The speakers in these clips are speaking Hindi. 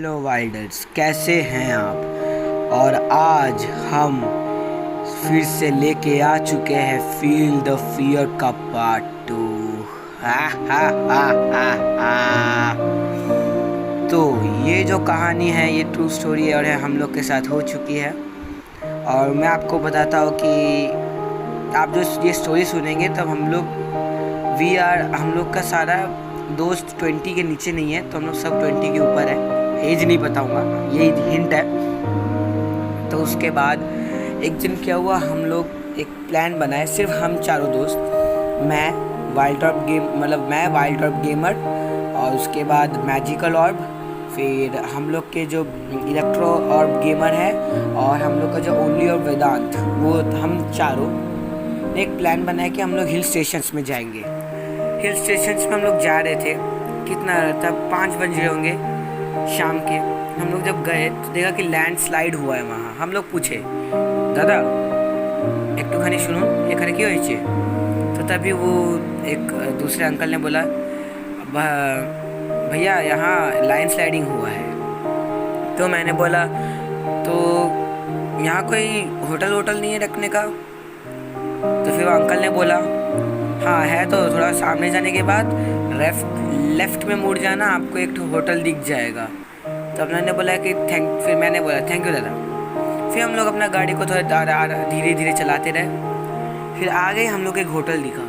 हेलो वाइल्डर्स, कैसे हैं आप। और आज हम फिर से लेके आ चुके हैं फील द फियर का पार्ट 2। हा हा हा हा हा। तो ये जो कहानी है ये ट्रू स्टोरी और है हम लोग के साथ हो चुकी है। और मैं आपको बताता हूँ कि आप जो ये स्टोरी सुनेंगे तब हम लोग का सारा दोस्त 20 के नीचे नहीं है, तो हम लोग सब 20 के ऊपर है। एज नहीं बताऊंगा, ये हिंट है। तो उसके बाद एक दिन क्या हुआ, हम लोग एक प्लान बनाए, सिर्फ हम चारों दोस्त, मैं वाइल्ड ऑर्ब गेमर, और उसके बाद मैजिकल ऑर्ब, फिर हम लोग के जो इलेक्ट्रो ऑर्ब गेमर है, और हम लोग का जो ओनली और वेदांत, वो हम चारों ने एक प्लान बनाया कि हम लोग हिल स्टेशंस में जाएंगे। हिल स्टेशंस में हम लोग जा रहे थे, कितना था, 5 बज रहे होंगे शाम के। हम लोग जब गए तो देखा कि लैंड स्लाइड हुआ है वहाँ। हम लोग पूछे, दादा एक तो खानी सुनो, ये खाने क्यों होइए। तो तभी वो एक दूसरे अंकल ने बोला, भैया यहाँ लैंड स्लाइडिंग हुआ है। तो मैंने बोला, तो यहाँ कोई होटल नहीं है रखने का। तो फिर वो अंकल ने बोला, हाँ है, तो थोड़ा सामने जाने के बाद लेफ्ट में मुड़ जाना, आपको एक होटल दिख जाएगा। तो उन्होंने बोला कि फिर मैंने बोला थैंक यू दादा। फिर हम लोग अपना गाड़ी को थोड़ा धीरे धीरे चलाते रहे। फिर आगे हम लोग एक होटल दिखा।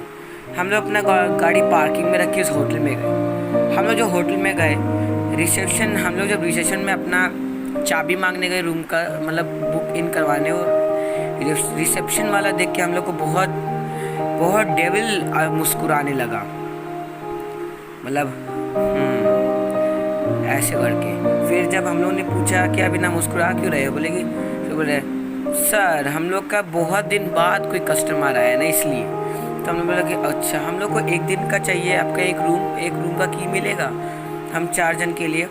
हम लोग अपना गाड़ी पार्किंग में रखी उस होटल में गए। हम लोग जो होटल में गए, हम लोग जब रिसेप्शन में अपना चाबी मांगने गए रूम का, मतलब बुक इन करवाने, और रिसेप्शन वाला देख के हम लोग को बहुत डेविल मुस्कुराने लगा, मतलब ऐसे करके। फिर जब हम लोग ने पूछा कि अभी ना मुस्कुरा क्यों रहे हो, बोले कि, फिर बोले सर हम लोग का बहुत दिन बाद कोई कस्टमर आया ना, इसलिए। तो हम लोग बोला कि अच्छा, हम लोग को एक दिन का चाहिए, आपका एक रूम का की मिलेगा हम 4 जन के लिए।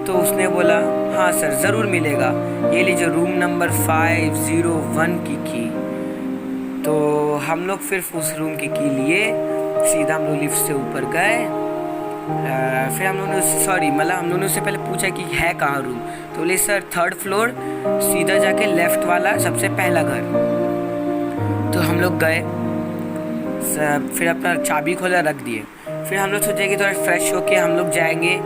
तो उसने बोला हाँ सर ज़रूर मिलेगा, ये लीजिए रूम नंबर 501 की की। तो हम लोग फिर उस रूम की लिए, सीधा हम लोग लिफ्ट से ऊपर गए। फिर हम लोगों ने उससे पहले पूछा कि है कहाँ रूम। तो बोले सर 3rd फ्लोर, सीधा जाके लेफ्ट वाला सबसे पहला घर। तो हम लोग गए, फिर अपना चाबी खोला, रख दिए। फिर हम लोग सोचे कि थोड़ा फ्रेश होके हम लोग जाएंगे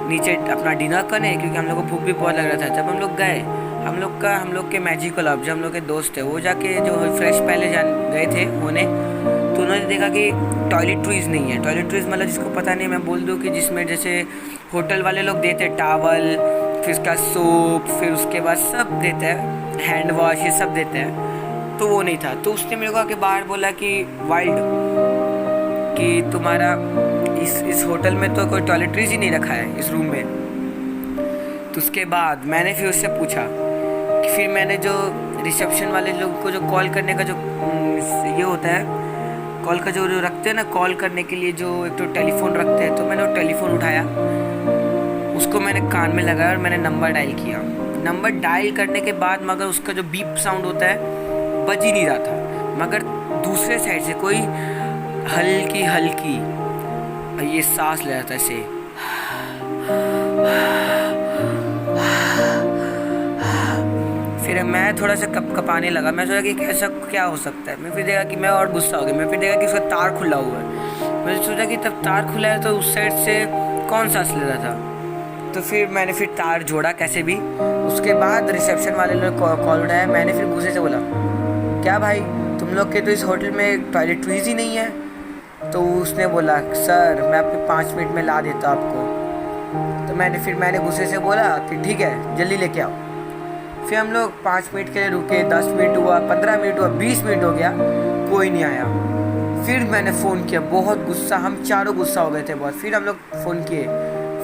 नीचे अपना डिनर करने, क्योंकि हम लोग को भूख भी बहुत लग रहा था। जब हम लोग गए, हम लोग के मैजिकल ऑर्ब, जो हम लोग के दोस्त थे, वो जाके जो फ्रेश पहले गए थे होने, तो उन्होंने देखा कि टॉयलेटरीज नहीं है। टॉयलेटरीज मतलब जिसको पता नहीं, मैं बोल दूँ कि जिसमें जैसे होटल वाले लोग देते टावल, फिर उसका सोप, फिर उसके बाद सब देते हैं, हैंड वॉश, ये सब देते हैं, तो वो नहीं था। तो उसने मेरे को आके बाहर बोला कि वाइल्ड, कि तुम्हारा इस होटल में तो कोई टॉयलेटरीज ही नहीं रखा है इस रूम में। तो उसके बाद मैंने फिर उससे पूछा कि, फिर मैंने जो रिसेप्शन वाले लोग को जो कॉल करने का जो ये होता है, कॉल का जो रखते हैं ना, कॉल करने के लिए जो एक तो टेलीफोन रखते हैं, तो मैंने वो टेलीफोन उठाया, उसको मैंने कान में लगाया और मैंने नंबर डायल किया। नंबर डायल करने के बाद मगर उसका जो बीप साउंड होता है बज ही नहीं रहा था, मगर दूसरे साइड से कोई हल्की ये सांस ले रहा था ऐसे। फिर मैं थोड़ा सा कपाने लगा। मैं सोचा कि कैसा क्या हो सकता है। मैं फिर देखा कि मैं और गुस्सा हो गया। मैं फिर देखा कि उसका तार खुला हुआ है। मैंने सोचा कि तब तार खुला है तो उस साइड से कौन सांस ले रहा था। तो फिर मैंने तार जोड़ा कैसे भी। उसके बाद रिसेप्शन वाले लोग कॉल उठाया। मैंने फिर गुस्से से बोला, क्या भाई तुम लोग के तो इस होटल में टॉयलेटरीज ही नहीं है। तो उसने बोला, सर मैं आपके 5 मिनट में ला देता आपको। तो मैंने गुस्से से बोला कि ठीक है जल्दी लेके आओ। फिर हम लोग 5 मिनट के लिए रुके, 10 मिनट हुआ, 15 मिनट हुआ, 20 मिनट हो गया, कोई नहीं आया। फिर मैंने फ़ोन किया, बहुत गुस्सा, हम चारों गुस्सा हो गए थे बहुत। फिर हम लोग फ़ोन किए।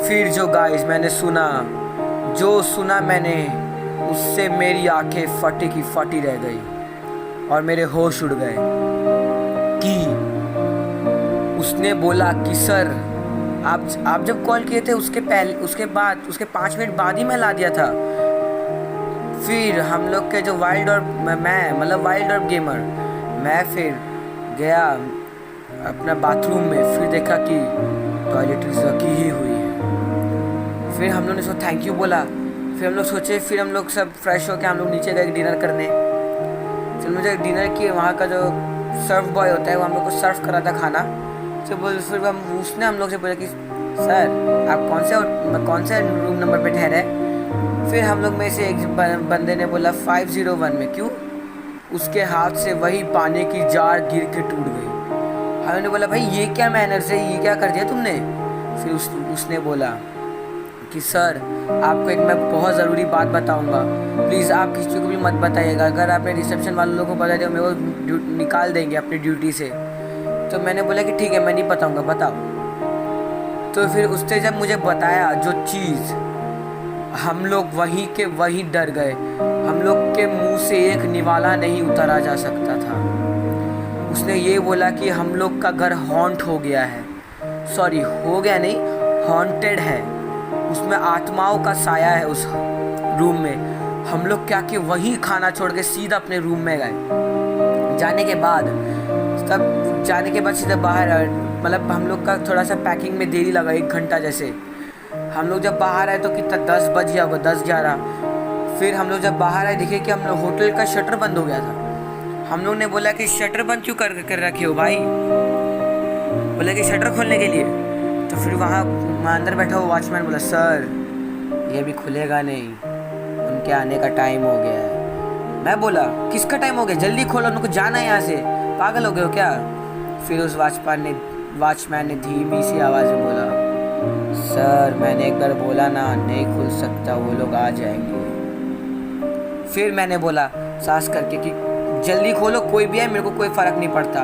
फिर जो गाइस मैंने सुना मैंने, उससे मेरी आंखें फटी की फटी रह गई और मेरे होश उड़ गए। कि उसने बोला कि सर आप जब कॉल किए थे उसके 5 मिनट बाद ही मैं ला दिया था। फिर हम लोग के जो वाइल्ड ऑर्ब गेमर, मैं फिर गया अपना बाथरूम में, फिर देखा कि टॉयलेटरीज रखी ही हुई है। फिर हम लोग ने सोचा थैंक यू बोला। फिर हम लोग सोचे, फिर हम लोग सब फ्रेश होकर हम लोग नीचे गए डिनर करने। फिर मुझे डिनर किए, वहाँ का जो सर्व बॉय होता है वो हम लोग को सर्व करा था खाना। फिर उसने हम लोग से बोला कि सर आप कौन से रूम नंबर पे ठहरे। फिर हम लोग में से एक बंदे ने बोला 501 में। क्यों? उसके हाथ से वही पानी की जार गिर के टूट गई। हमने बोला भाई ये क्या मैनर्स है, ये क्या कर दिया तुमने। फिर उसने बोला कि सर आपको एक मैं बहुत ज़रूरी बात बताऊंगा, प्लीज़ आप किसी को भी मत बताइएगा। अगर आपने रिसेप्शन वालों लोगों को बता दिया मेरे को निकाल देंगे अपनी ड्यूटी से। तो मैंने बोला कि ठीक है मैं नहीं बताऊंगा, बताओ। तो फिर उसने जब मुझे बताया जो चीज़, हम लोग वहीं के वहीं डर गए। हम लोग के मुंह से एक निवाला नहीं उतारा जा सकता था। उसने ये बोला कि हम लोग का घर हॉन्ट हो गया है। सॉरी, हो गया नहीं, हॉन्टेड है। उसमें आत्माओं का साया है उस रूम में। हम लोग क्या कि वहीं खाना छोड़ के सीधा अपने रूम में गए। जाने के बाद सीधा बाहर, मतलब हम लोग का थोड़ा सा पैकिंग में देरी लगा, 1 घंटा जैसे। हम लोग जब बाहर आए तो कितना 10 बज गया होगा, 10-11। फिर हम लोग जब बाहर आए देखे कि हम लोग होटल का शटर बंद हो गया था। हम लोग ने बोला कि शटर बंद क्यों कर रखे हो भाई। बोला कि शटर खोलने के लिए। तो फिर वहाँ अंदर बैठा हुआ वॉचमैन बोला सर ये भी खुलेगा नहीं, उनके आने का टाइम हो गया है। मैं बोला किसका टाइम हो गया, जल्दी खोलो, उनको जाना है यहाँ से, पागल हो गए हो क्या। फिर उस वॉचमैन ने धीमी सी आवाज़ में बोला सर मैंने एक बार बोला ना, नहीं खुल सकता, वो लोग आ जाएंगे। फिर मैंने बोला सांस करके कि जल्दी खोलो, कोई भी है मेरे को कोई फ़र्क नहीं पड़ता,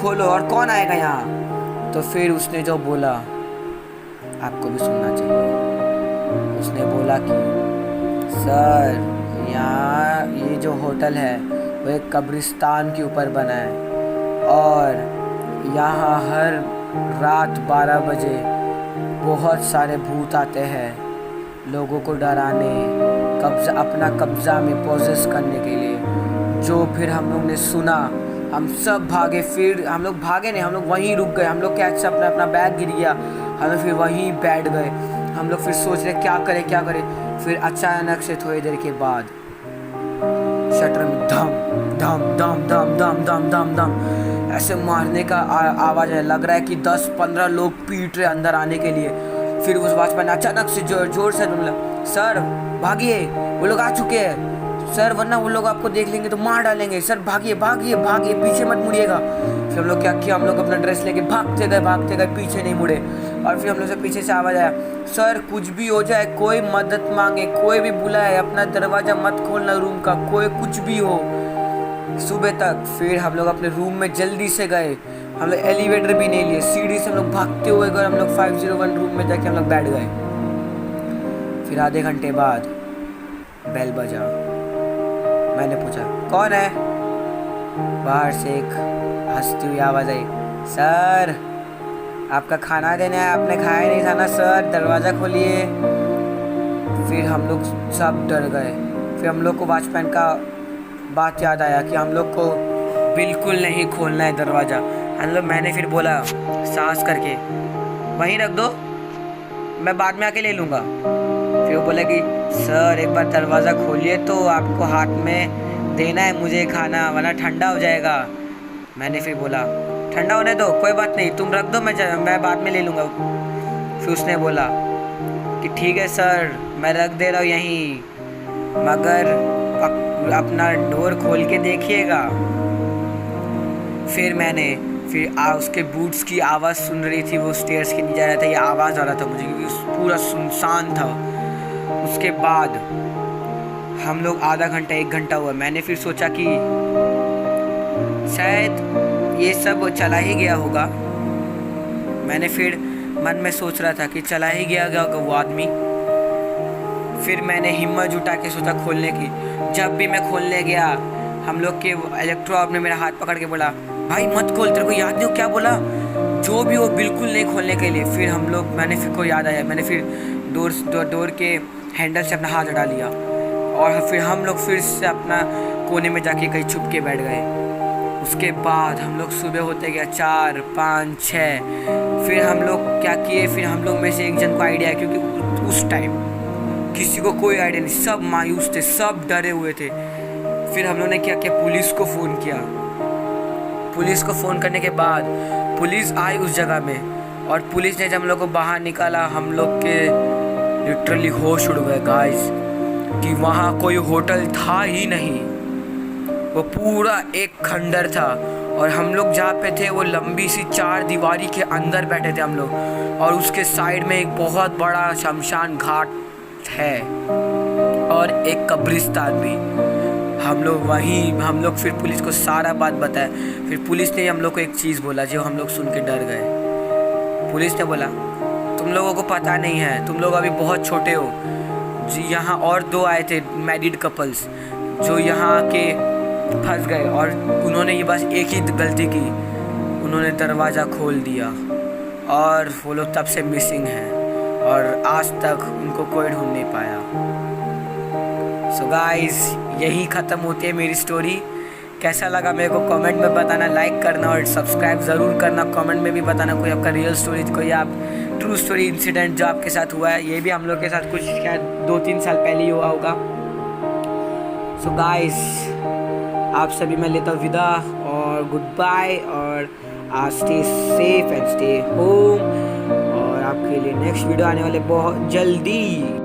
खोलो, और कौन आएगा यहाँ। तो फिर उसने जो बोला आपको भी सुनना चाहिए। उसने बोला कि सर यहाँ ये जो होटल है वो एक कब्रिस्तान के ऊपर बना है और यहाँ हर रात 12 बजे बहुत सारे भूत आते हैं लोगों को डराने, अपना कब्ज़ा में पोजेस करने के लिए। जो फिर हम लोग ने सुना, हम सब भागे। फिर हम लोग भागे नहीं, हम लोग वहीं रुक गए। हम लोग कैसे अपना बैग गिर गया, हम लोग फिर वहीं बैठ गए। हम लोग फिर सोच रहे क्या करें। फिर अचानक से थोड़ी देर के बाद शटर में धम धम धम धम धम धम धम धम ऐसे मारने का आवाज़ है। लग रहा है कि 10-15 लोग पीट रहे अंदर आने के लिए। फिर उस वॉचमैन अचानक से जोर से बोला सर भागिए, वो लोग आ चुके हैं सर, वरना वो लोग आपको देख लेंगे तो मार डालेंगे। सर भागिए, पीछे मत मुड़िएगा। फिर हम लोग क्या किया, हम लोग अपना ड्रेस लेके भागते गए, पीछे नहीं मुड़े। और फिर हम लोग से पीछे से आवाज़ आया सर कुछ भी हो जाए, कोई मदद मांगे, कोई भी बुलाए, अपना दरवाज़ा मत खोलना रूम का, कोई कुछ भी हो सुबह तक। फिर हम लोग अपने रूम में जल्दी से गए। हम लोग एलिवेटर भी नहीं लिए, सीढ़ी से हम लोग भागते हुए गए। हम लोग 501 रूम में जाके हम लोग बैठ गए। फिर आधे घंटे बाद बेल बजा। मैंने पूछा कौन है। बाहर से एक हंसती हुई आवाज़ आई सर आपका खाना देना है, आपने खाया नहीं था ना सर, दरवाज़ा खोलिए। फिर हम लोग सब डर गए। फिर हम लोग को वॉचमैन का बात याद आया कि हम लोग को बिल्कुल नहीं खोलना है दरवाज़ा। मैंने फिर बोला सांस करके वहीं रख दो, मैं बाद में आके ले लूँगा। फिर वो बोला कि सर एक बार दरवाज़ा खोलिए तो आपको हाथ में देना है मुझे खाना, वरना ठंडा हो जाएगा। मैंने फिर बोला ठंडा होने दो, कोई बात नहीं, तुम रख दो, मैं बाद में ले लूँगा। फिर उसने बोला कि ठीक है सर मैं रख दे रहा हूँ यहीं, मगर अपना डोर खोल के देखिएगा। फिर उसके बूट्स की आवाज़ सुन रही थी, वो स्टेयर्स के नीचे जा रहा था, ये आवाज़ आ रहा था मुझे क्योंकि पूरा सुनसान था। उसके बाद हम लोग आधा घंटा 1 घंटा हुआ। मैंने फिर सोचा कि शायद ये सब चला ही गया होगा। मैंने फिर मन में सोच रहा था कि चला ही गया होगा वो आदमी। फिर मैंने हिम्मत जुटा के सोचा खोलने की। जब भी मैं खोलने गया, हम लोग के इलेक्ट्रो ने मेरा हाथ पकड़ के बोला भाई मत खोल, तेरे को याद नहीं हो क्या बोला, जो भी हो बिल्कुल नहीं खोलने के लिए। फिर मैंने फिर को याद आया, मैंने फिर डोर के हैंडल से अपना हाथ हटा लिया और फिर हम लोग फिर से अपना कोने में जाके कहीं छुप के बैठ गए। उसके बाद हम लोग सुबह होते गया 4, 5, 6। फिर हम लोग क्या किए, फिर हम लोग में से एक जन को आइडिया, क्योंकि उस टाइम किसी को कोई आइडिया नहीं, सब मायूस थे, सब डरे हुए थे। फिर हम लोगों ने क्या किया, पुलिस को फ़ोन किया। पुलिस को फ़ोन करने के बाद पुलिस आई उस जगह में, और पुलिस ने जब हम लोग को बाहर निकाला, हम लोग के लिटरली होश उड़ गए गाइस, कि वहाँ कोई होटल था ही नहीं, वो पूरा एक खंडर था। और हम लोग जहाँ पे थे वो लंबी सी 4 दीवारी के अंदर बैठे थे हम लोग, और उसके साइड में एक बहुत बड़ा शमशान घाट है और एक कब्रिस्तान भी। हम लोग फिर पुलिस को सारा बात बताया। फिर पुलिस ने हम लोग को एक चीज़ बोला जो हम लोग सुन के डर गए। पुलिस ने बोला, तुम लोगों को पता नहीं है, तुम लोग अभी बहुत छोटे हो जी। यहाँ और 2 आए थे मैरिड कपल्स जो यहाँ के फंस गए, और उन्होंने ये बस एक ही गलती की, उन्होंने दरवाज़ा खोल दिया, और वो लोग तब से मिसिंग हैं और आज तक उनको कोई ढूंढ नहीं पाया। सो गाइस, यही ख़त्म होती है मेरी स्टोरी। कैसा लगा मेरे को कमेंट में बताना, लाइक करना और सब्सक्राइब ज़रूर करना। कमेंट में भी बताना कोई आपका रियल स्टोरी, कोई आप ट्रू स्टोरी इंसिडेंट जो आपके साथ हुआ है। ये भी हम लोग के साथ कुछ शायद 2-3 साल पहले ही हुआ होगा। सो गाइस, आप सभी मैं लेता हूँ विदा, और गुड बाय, और आज stay safe and stay home, और आपके लिए नेक्स्ट वीडियो आने वाले बहुत जल्दी।